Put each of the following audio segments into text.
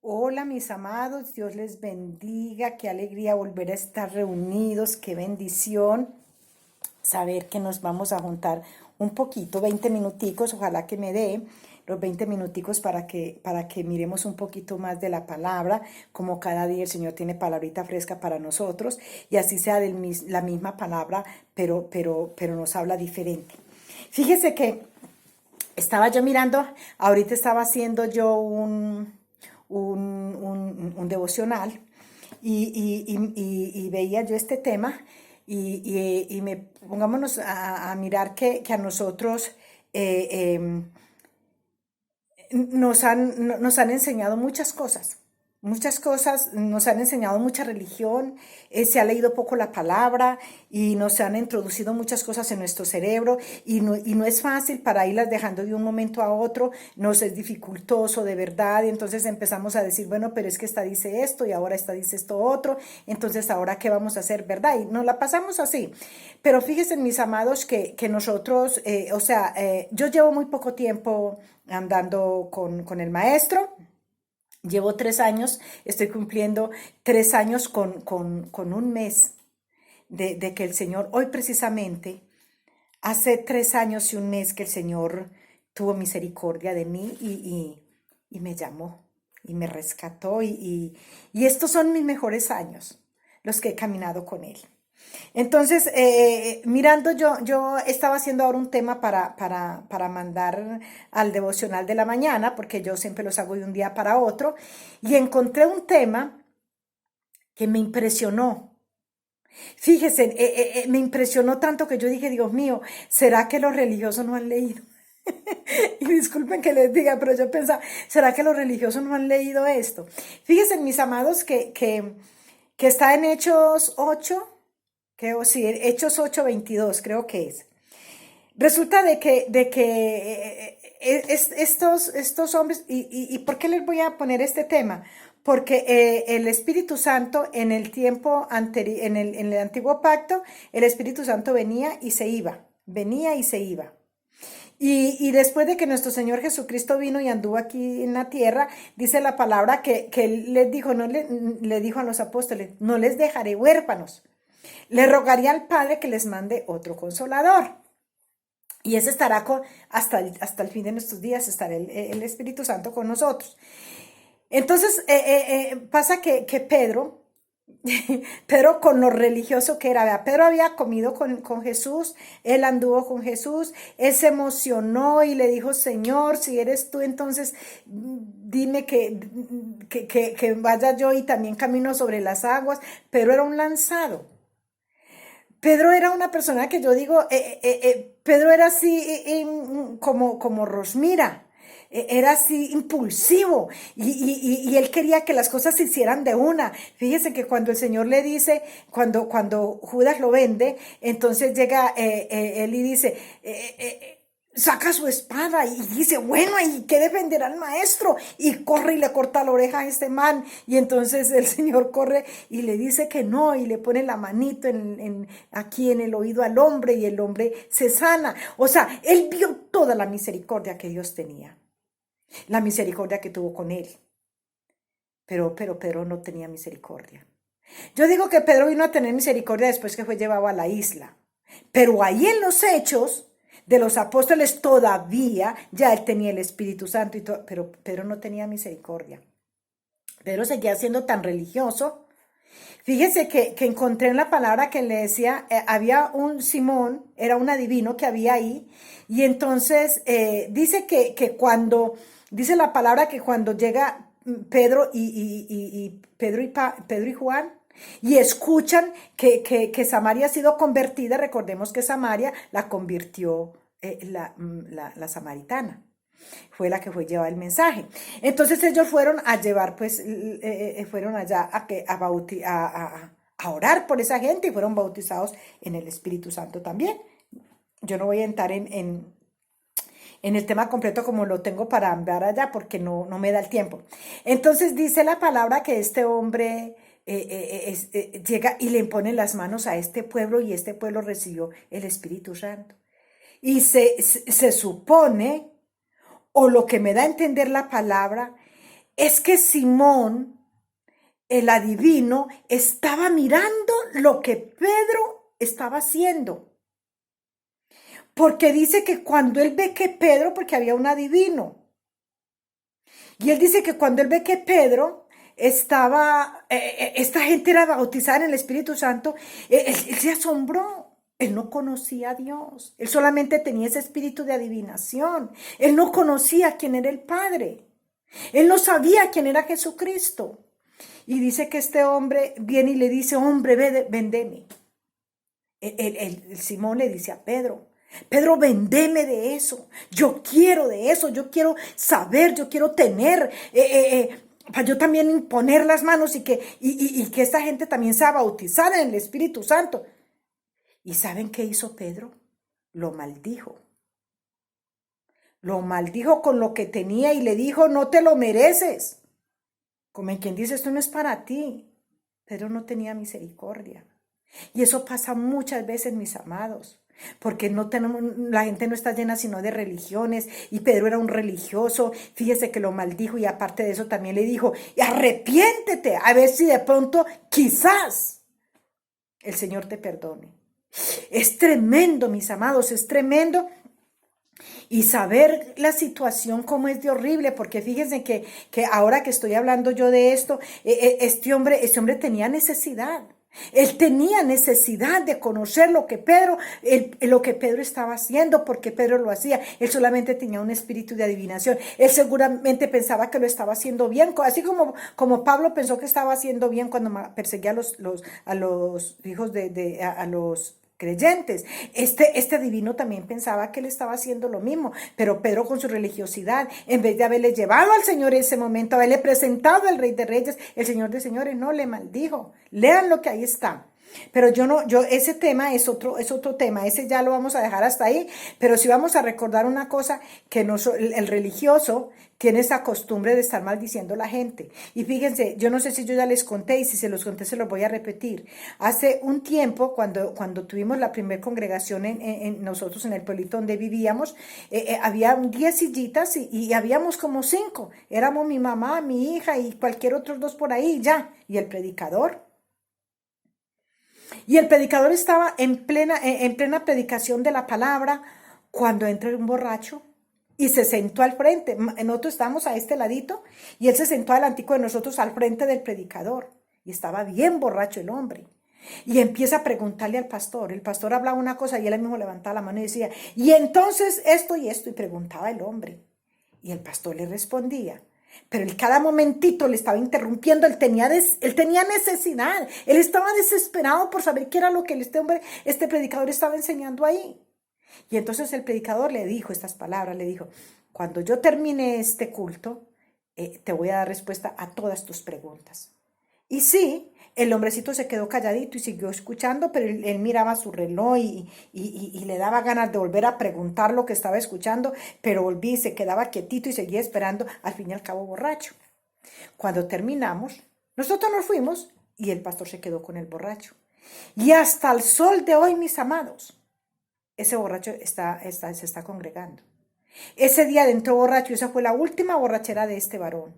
Hola mis amados, Dios les bendiga, qué alegría volver a estar reunidos, qué bendición saber que nos vamos a juntar un poquito, 20 minuticos, ojalá que me dé los 20 minuticos para que miremos un poquito más de la palabra, como cada día el Señor tiene palabrita fresca para nosotros y así sea la misma palabra, pero nos habla diferente. Fíjese que estaba yo mirando, ahorita estaba haciendo yo un devocional y veía yo este tema y pongámonos a mirar que a nosotros nos han enseñado muchas cosas, nos han enseñado mucha religión, se ha leído poco la palabra y nos han introducido muchas cosas en nuestro cerebro y no es fácil para irlas dejando de un momento a otro, nos es dificultoso de verdad y entonces empezamos a decir, bueno, pero es que esta dice esto y ahora esta dice esto otro, entonces ahora qué vamos a hacer, ¿verdad? Y nos la pasamos así. Pero fíjense, mis amados, que nosotros, yo llevo muy poco tiempo andando con el maestro. Llevo 3 años, estoy cumpliendo 3 años con un mes de que el Señor, hoy precisamente, hace 3 años y un mes que el Señor tuvo misericordia de mí y me llamó y me rescató y estos son mis mejores años, los que he caminado con Él. Entonces, mirando yo estaba haciendo ahora un tema para mandar al devocional de la mañana, porque yo siempre los hago de un día para otro, y encontré un tema que me impresionó. Fíjese, me impresionó tanto que yo dije, Dios mío, ¿será que los religiosos no han leído? Y disculpen que les diga, pero yo pensaba, ¿será que los religiosos no han leído esto? Fíjense, mis amados, que está en Hechos 8. Creo, sí, Hechos 8:22, creo que es. Resulta de que estos hombres, y ¿por qué les voy a poner este tema? Porque el Espíritu Santo en el tiempo anterior, en el antiguo pacto, el Espíritu Santo venía y se iba. Y después de que nuestro Señor Jesucristo vino y anduvo aquí en la tierra, dice la palabra que Él les dijo, le dijo a los apóstoles, no les dejaré huérfanos. Le rogaría al Padre que les mande otro consolador. Y ese estará hasta el fin de nuestros días, estará el Espíritu Santo con nosotros. Entonces pasa que Pedro, Pedro con lo religioso que era, ¿verdad? Pedro había comido con Jesús, él anduvo con Jesús, él se emocionó y le dijo, Señor, si eres tú, entonces dime que vaya yo y también camino sobre las aguas. Pedro era un lanzado. Pedro era una persona que yo digo, Pedro era así como Rosmira, era así impulsivo y él quería que las cosas se hicieran de una. Fíjese que cuando el Señor le dice, cuando Judas lo vende, entonces llega él y dice, saca su espada y dice, bueno, ¿y qué defenderá al maestro? Y corre y le corta la oreja a este man. Y entonces el Señor corre y le dice que no, y le pone la manito aquí en el oído al hombre y el hombre se sana. O sea, él vio toda la misericordia que Dios tenía, la misericordia que tuvo con él. Pero Pedro no tenía misericordia. Yo digo que Pedro vino a tener misericordia después que fue llevado a la isla. Pero ahí en los hechos de los apóstoles todavía ya él tenía el Espíritu Santo, pero Pedro no tenía misericordia. Pedro seguía siendo tan religioso. Fíjese que encontré en la palabra que le decía, había un Simón, era un adivino que había ahí, y entonces dice dice la palabra que cuando llega Pedro Pedro y Juan, y escuchan que Samaria ha sido convertida, recordemos que Samaria la convirtió la samaritana, fue la que fue llevar el mensaje. Entonces ellos fueron a llevar, pues, fueron allá a orar por esa gente y fueron bautizados en el Espíritu Santo también. Yo no voy a entrar en el tema completo como lo tengo para andar allá porque no me da el tiempo. Entonces dice la palabra que este hombre llega y le impone las manos a este pueblo y este pueblo recibió el Espíritu Santo. Y se supone, o lo que me da a entender la palabra, es que Simón, el adivino, estaba mirando lo que Pedro estaba haciendo. Porque dice que cuando él ve que Pedro, porque había un adivino, y él dice que cuando él ve que Pedro estaba, esta gente era bautizada en el Espíritu Santo, él se asombró. Él no conocía a Dios. Él solamente tenía ese espíritu de adivinación. Él no conocía quién era el Padre. Él no sabía quién era Jesucristo. Y dice que este hombre viene y le dice, hombre, vendeme. El Simón le dice a Pedro, Pedro, vendeme de eso. Yo quiero de eso. Yo quiero saber, yo quiero tener, para yo también imponer las manos y que esta gente también sea bautizada en el Espíritu Santo. ¿Y saben qué hizo Pedro? Lo maldijo. Lo maldijo con lo que tenía y le dijo, no te lo mereces. Como en quien dice, esto no es para ti. Pedro no tenía misericordia. Y eso pasa muchas veces, mis amados, porque no tenemos, la gente no está llena sino de religiones, y Pedro era un religioso. Fíjese que lo maldijo, y aparte de eso también le dijo, arrepiéntete, a ver si de pronto, quizás, el Señor te perdone. Es tremendo, mis amados, es tremendo. Y saber la situación como es de horrible, porque fíjense que ahora que estoy hablando yo de esto, este hombre tenía necesidad. Él tenía necesidad de conocer lo que Pedro estaba haciendo, porque Pedro lo hacía. Él solamente tenía un espíritu de adivinación. Él seguramente pensaba que lo estaba haciendo bien, así como Pablo pensó que estaba haciendo bien cuando perseguía a los hijos a los creyentes. Este divino también pensaba que él estaba haciendo lo mismo, pero Pedro, con su religiosidad, en vez de haberle llevado al Señor en ese momento, haberle presentado al Rey de Reyes, el Señor de Señores, no, le maldijo. Lean lo que ahí está. Pero ese tema es otro tema, ese ya lo vamos a dejar hasta ahí, pero sí vamos a recordar una cosa, que el religioso tiene esa costumbre de estar maldiciendo a la gente. Y fíjense, yo no sé si yo ya les conté, y si se los conté se los voy a repetir. Hace un tiempo, cuando tuvimos la primera congregación nosotros en el pueblito donde vivíamos, había 10 sillitas y habíamos como 5. Éramos mi mamá, mi hija y cualquier otros 2 por ahí ya. Y el predicador. Y el predicador estaba en plena predicación de la palabra, cuando entra un borracho y se sentó al frente. Nosotros estábamos a este ladito y él se sentó adelantico de nosotros al frente del predicador. Y estaba bien borracho el hombre. Y empieza a preguntarle al pastor. El pastor hablaba una cosa y él mismo levantaba la mano y decía, y entonces esto y esto, y preguntaba el hombre. Y el pastor le respondía. Pero él cada momentito le estaba interrumpiendo. Él tenía necesidad. Él estaba desesperado por saber qué era lo que este predicador estaba enseñando ahí. Y entonces el predicador le dijo estas palabras, le dijo, cuando yo termine este culto, te voy a dar respuesta a todas tus preguntas. Y sí, el hombrecito se quedó calladito y siguió escuchando, pero él miraba su reloj y le daba ganas de volver a preguntar lo que estaba escuchando, pero volví y se quedaba quietito y seguía esperando, al fin y al cabo borracho. Cuando terminamos, nosotros nos fuimos y el pastor se quedó con el borracho. Y hasta el sol de hoy, mis amados, ese borracho se está congregando. Ese día entró borracho y esa fue la última borrachera de este varón.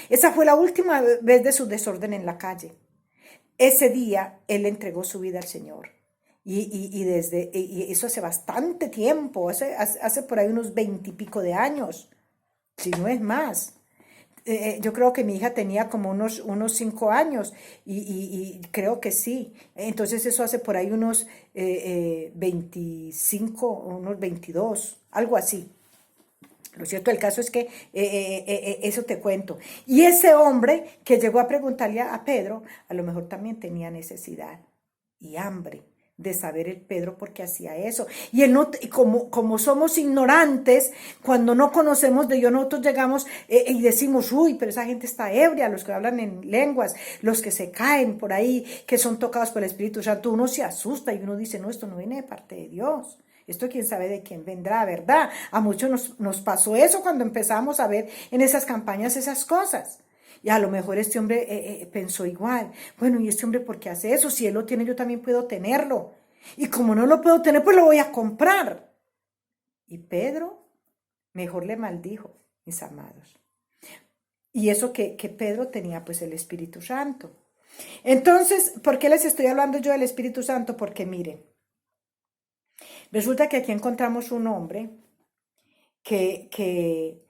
Esa fue la última vez de su desorden en la calle. Ese día él entregó su vida al Señor. Y eso hace bastante tiempo, hace por ahí unos 20 y pico de años, si no es más. Yo creo que mi hija tenía como unos 5 años y creo que sí. Entonces eso hace por ahí unos 25, unos 22, algo así. Lo cierto del caso es que eso te cuento. Y ese hombre que llegó a preguntarle a Pedro, a lo mejor también tenía necesidad y hambre de saber el Pedro por qué hacía eso. Y él no, como somos ignorantes, cuando no conocemos de Dios, nosotros llegamos y decimos, uy, pero esa gente está ebria, los que hablan en lenguas, los que se caen por ahí, que son tocados por el Espíritu Santo, uno se asusta y uno dice, no, esto no viene de parte de Dios. Esto quién sabe de quién vendrá, ¿verdad? A muchos nos pasó eso cuando empezamos a ver en esas campañas esas cosas. Y a lo mejor este hombre pensó igual. Bueno, ¿y este hombre por qué hace eso? Si él lo tiene, yo también puedo tenerlo. Y como no lo puedo tener, pues lo voy a comprar. Y Pedro mejor le maldijo, mis amados. Y eso que Pedro tenía pues el Espíritu Santo. Entonces, ¿por qué les estoy hablando yo del Espíritu Santo? Porque miren, resulta que aquí encontramos un hombre que, que,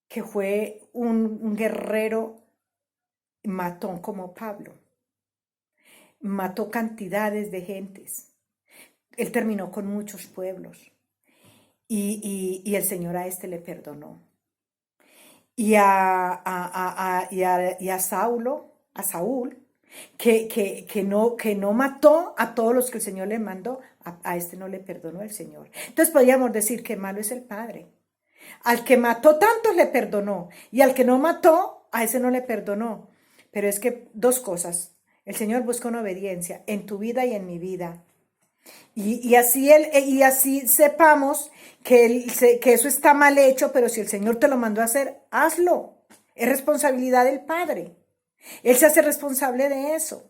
que fue un guerrero matón como Pablo. Mató cantidades de gentes. Él terminó con muchos pueblos. Y el Señor a este le perdonó. Y a Saúl, que no mató a todos los que el Señor le mandó, a este no le perdonó el Señor. Entonces podríamos decir que malo es el Padre. Al que mató tantos le perdonó, y al que no mató, a ese no le perdonó. Pero es que dos cosas. El Señor busca una obediencia en tu vida y en mi vida. Y así sepamos que eso está mal hecho, pero si el Señor te lo mandó a hacer, hazlo. Es responsabilidad del Padre. Él se hace responsable de eso.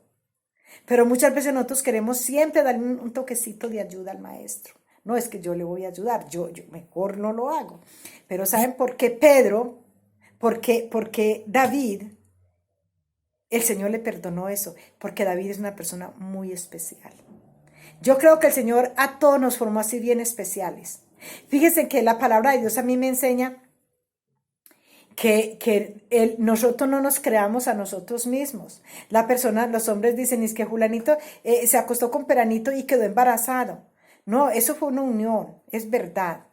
Pero muchas veces nosotros queremos siempre darle un toquecito de ayuda al maestro. No es que yo le voy a ayudar, yo mejor no lo hago. Pero ¿saben por qué Pedro? Porque David, el Señor le perdonó eso, porque David es una persona muy especial. Yo creo que el Señor a todos nos formó así bien especiales. Fíjense que la palabra de Dios a mí me enseña que nosotros no nos creamos a nosotros mismos. Los hombres dicen, es que Julanito se acostó con Peranito y quedó embarazado. No, eso fue una unión, es verdad.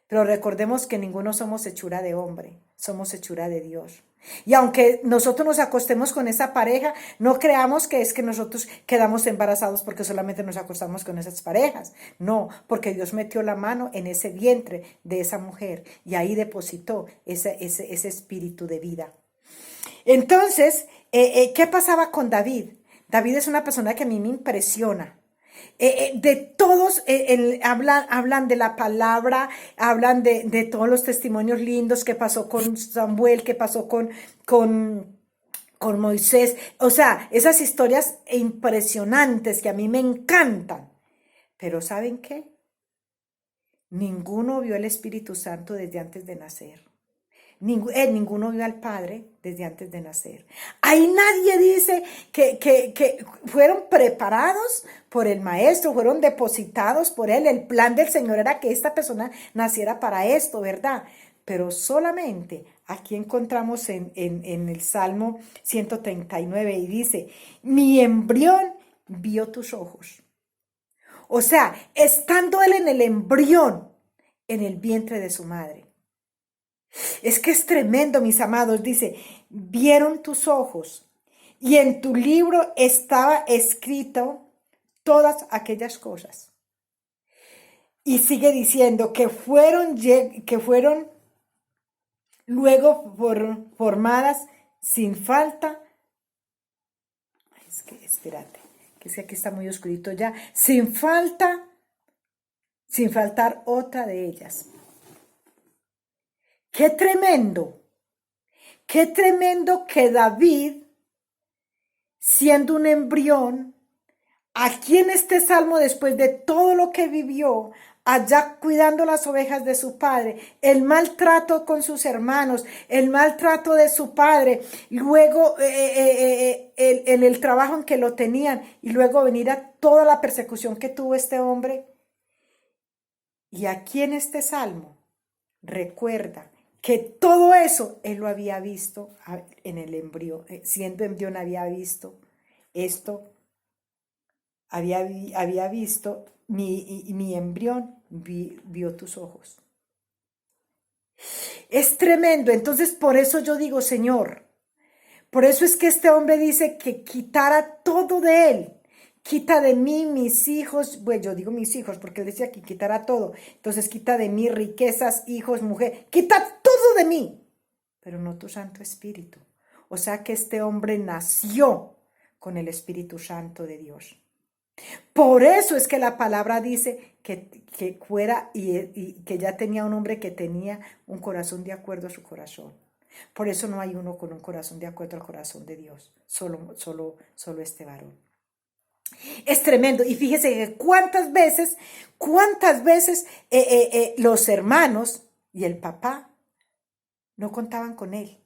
Pero recordemos que ninguno somos hechura de hombre, somos hechura de Dios. Y aunque nosotros nos acostemos con esa pareja, no creamos que es que nosotros quedamos embarazados porque solamente nos acostamos con esas parejas. No, porque Dios metió la mano en ese vientre de esa mujer y ahí depositó ese espíritu de vida. Entonces, ¿qué pasaba con David? David es una persona que a mí me impresiona. De todos hablan de la palabra, hablan de todos los testimonios lindos que pasó con Samuel, que pasó con Moisés. O sea, esas historias impresionantes que a mí me encantan. Pero ¿saben qué? Ninguno vio el Espíritu Santo desde antes de nacer. Ninguno vio al Padre desde antes de nacer. Ahí nadie dice que fueron preparados por el Maestro, fueron depositados por Él. El plan del Señor era que esta persona naciera para esto, ¿verdad? Pero solamente aquí encontramos en el Salmo 139 y dice, mi embrión vio tus ojos. O sea, estando Él en el embrión, en el vientre de su madre. Es que es tremendo, mis amados. Dice, vieron tus ojos y en tu libro estaba escrito todas aquellas cosas. Y sigue diciendo que fueron luego formadas sin falta. Es que, espérate, que es que aquí está muy oscurito ya. Sin faltar otra de ellas. ¡Qué tremendo! ¡Qué tremendo que David, siendo un embrión, aquí en este salmo, después de todo lo que vivió, allá cuidando las ovejas de su padre, el maltrato con sus hermanos, el maltrato de su padre, luego en el trabajo en que lo tenían, y luego venir a toda la persecución que tuvo este hombre. Y aquí en este salmo, recuerda que todo eso él lo había visto en el embrión, siendo embrión había visto esto, había visto mi embrión, vio tus ojos. Es tremendo, entonces por eso yo digo, Señor, por eso es que este hombre dice que quitara todo de él. Quita de mí mis hijos, bueno, yo digo mis hijos porque él decía que quitara todo. Entonces quita de mí riquezas, hijos, mujer, quita todo de mí, pero no tu Santo Espíritu. O sea que este hombre nació con el Espíritu Santo de Dios. Por eso es que la palabra dice que fuera y que ya tenía un hombre que tenía un corazón de acuerdo a su corazón. Por eso no hay uno con un corazón de acuerdo al corazón de Dios, solo este varón. Es tremendo. Y fíjese cuántas veces los hermanos y el papá no contaban con él.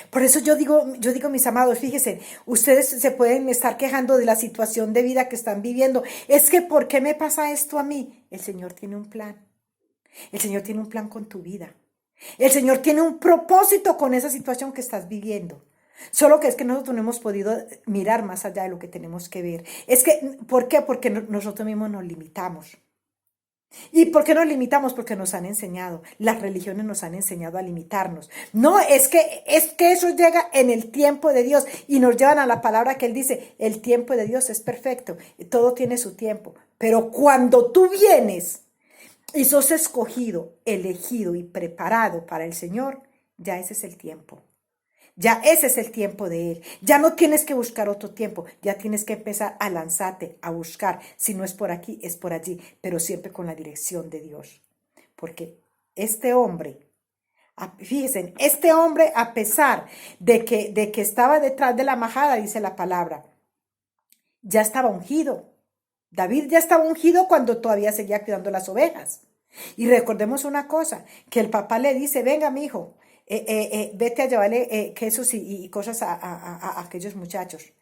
Por eso yo digo, mis amados, fíjense, ustedes se pueden estar quejando de la situación de vida que están viviendo. Es que, ¿por qué me pasa esto a mí? El Señor tiene un plan. El Señor tiene un plan con tu vida. El Señor tiene un propósito con esa situación que estás viviendo. Solo que es que nosotros no hemos podido mirar más allá de lo que tenemos que ver. Es que, ¿por qué? Porque nosotros mismos nos limitamos. ¿Y por qué nos limitamos? Porque nos han enseñado, las religiones nos han enseñado a limitarnos. No, es que eso llega en el tiempo de Dios y nos llevan a la palabra que Él dice, el tiempo de Dios es perfecto, todo tiene su tiempo. Pero cuando tú vienes y sos escogido, elegido y preparado para el Señor, ya ese es el tiempo. Ya ese es el tiempo de Él. Ya no tienes que buscar otro tiempo. Ya tienes que empezar a lanzarte, a buscar. Si no es por aquí, es por allí. Pero siempre con la dirección de Dios. Porque este hombre, fíjense, este hombre a pesar de que estaba detrás de la majada, dice la palabra, ya estaba ungido. David ya estaba ungido cuando todavía seguía cuidando las ovejas. Y recordemos una cosa, que el papá le dice, venga mi hijo, vete a llevarle quesos y cosas a aquellos muchachos.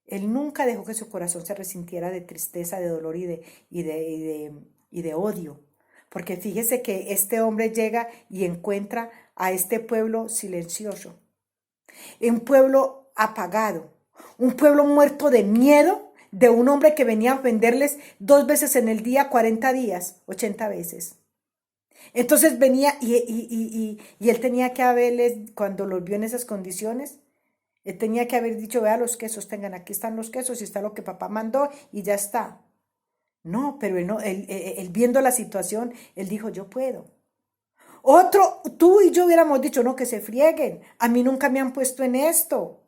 Él nunca dejó que su corazón se resintiera de tristeza, de dolor y de odio. Porque fíjese que este hombre llega y encuentra a este pueblo silencioso, un pueblo apagado, un pueblo muerto de miedo de un hombre que venía a ofenderles 2 veces en el día, 40 días, 80 veces. Entonces venía y él tenía que haberles, cuando los vio en esas condiciones, él tenía que haber dicho, vea los quesos, tengan, aquí están los quesos y está lo que papá mandó y ya está. No, pero él, no, él viendo la situación, él dijo, yo puedo. Otro, tú y yo hubiéramos dicho, no, que se frieguen. A mí nunca me han puesto en esto.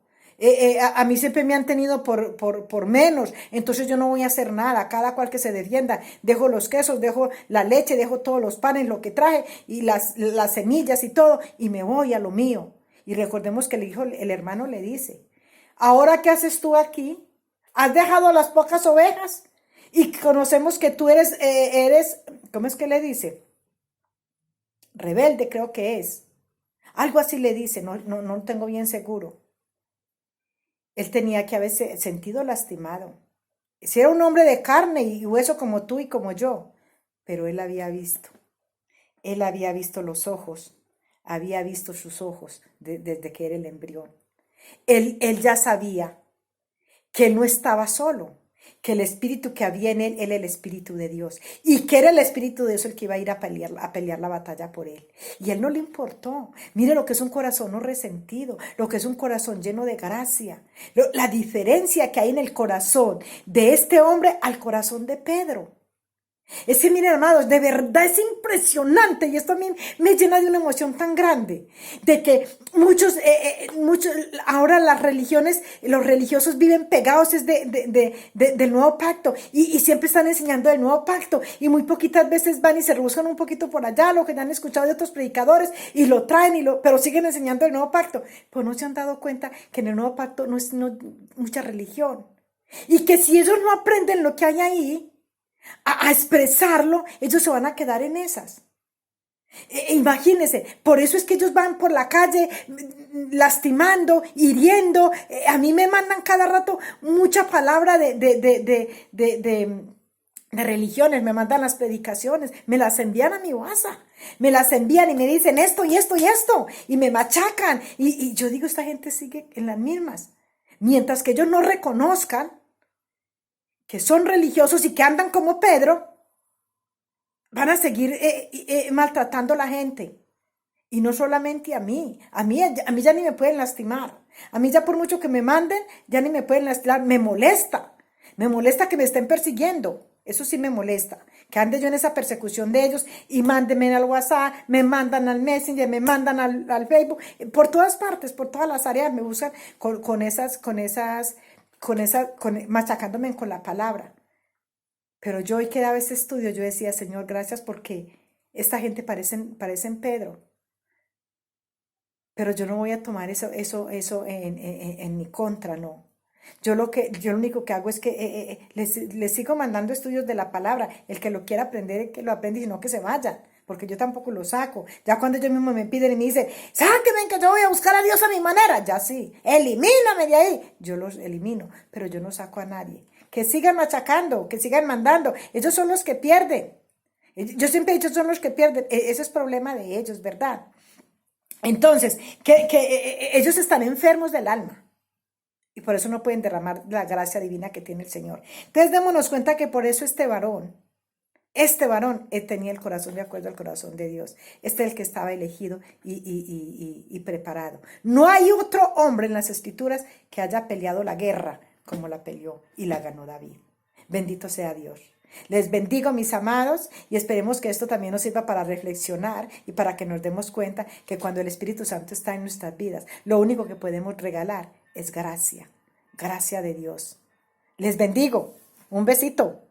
A mí siempre me han tenido por menos, entonces yo no voy a hacer nada, cada cual que se defienda, dejo los quesos, dejo la leche, dejo todos los panes, lo que traje, y las semillas y todo, y me voy a lo mío. Y recordemos que el hermano le dice, ¿ahora qué haces tú aquí? ¿Has dejado las pocas ovejas? Y conocemos que tú eres, ¿cómo es que le dice? Rebelde creo que es. Algo así le dice, no lo tengo bien seguro. Él tenía que haberse sentido lastimado. Si era un hombre de carne y hueso como tú y como yo, pero él había visto los ojos, había visto sus ojos desde que era el embrión. Él ya sabía que él no estaba solo, que el espíritu que había en él era el espíritu de Dios y que era el espíritu de Dios el que iba a ir a pelear la batalla por él. Y él no le importó. Mire lo que es un corazón no resentido, lo que es un corazón lleno de gracia, la diferencia que hay en el corazón de este hombre al corazón de Pedro. Es que, miren, hermanos, de verdad es impresionante y esto a mí me llena de una emoción tan grande, de que muchos, ahora las religiones, los religiosos viven pegados del nuevo pacto y siempre están enseñando del nuevo pacto y muy poquitas veces van y se rebuscan un poquito por allá, lo que ya han escuchado de otros predicadores y lo traen, pero siguen enseñando el nuevo pacto. Pues no se han dado cuenta que en el nuevo pacto no es mucha religión y que si ellos no aprenden lo que hay ahí, a expresarlo, ellos se van a quedar en esas. Imagínense, por eso es que ellos van por la calle lastimando, hiriendo. A mí me mandan cada rato mucha palabra de religiones, me mandan las predicaciones, me las envían a mi WhatsApp, me las envían y me dicen esto y esto y esto, y me machacan. Y yo digo, esta gente sigue en las mismas. Mientras que ellos no reconozcan que son religiosos y que andan como Pedro, van a seguir maltratando a la gente. Y no solamente a mí ya ni me pueden lastimar. A mí ya por mucho que me manden, ya ni me pueden lastimar. Me molesta que me estén persiguiendo. Eso sí me molesta. Que ande yo en esa persecución de ellos y mándenme al WhatsApp, me mandan al Messenger, me mandan al Facebook. Por todas partes, por todas las áreas me buscan machacándome con la palabra. Pero yo hoy que daba ese estudio, yo decía, Señor, gracias porque esta gente parecen Pedro. Pero yo no voy a tomar eso en mi contra, no. Yo lo único que hago es que les sigo mandando estudios de la palabra. El que lo quiera aprender, que lo aprenda y si no, que se vaya. porque yo tampoco lo saco. Ya cuando ellos mismos me piden y me dicen, sáquenme que yo voy a buscar a Dios a mi manera, ya sí, elimíname de ahí. Yo los elimino, pero yo no saco a nadie. Que sigan machacando, que sigan mandando. Ellos son los que pierden. Yo siempre he dicho, son los que pierden. Ese es problema de ellos, ¿verdad? Entonces, ellos están enfermos del alma. Y por eso no pueden derramar la gracia divina que tiene el Señor. Entonces démonos cuenta que por eso este varón tenía el corazón de acuerdo al corazón de Dios. Este es el que estaba elegido y preparado. No hay otro hombre en las Escrituras que haya peleado la guerra como la peleó y la ganó David. Bendito sea Dios. Les bendigo, mis amados, y esperemos que esto también nos sirva para reflexionar y para que nos demos cuenta que cuando el Espíritu Santo está en nuestras vidas, lo único que podemos regalar es gracia, gracia de Dios. Les bendigo. Un besito.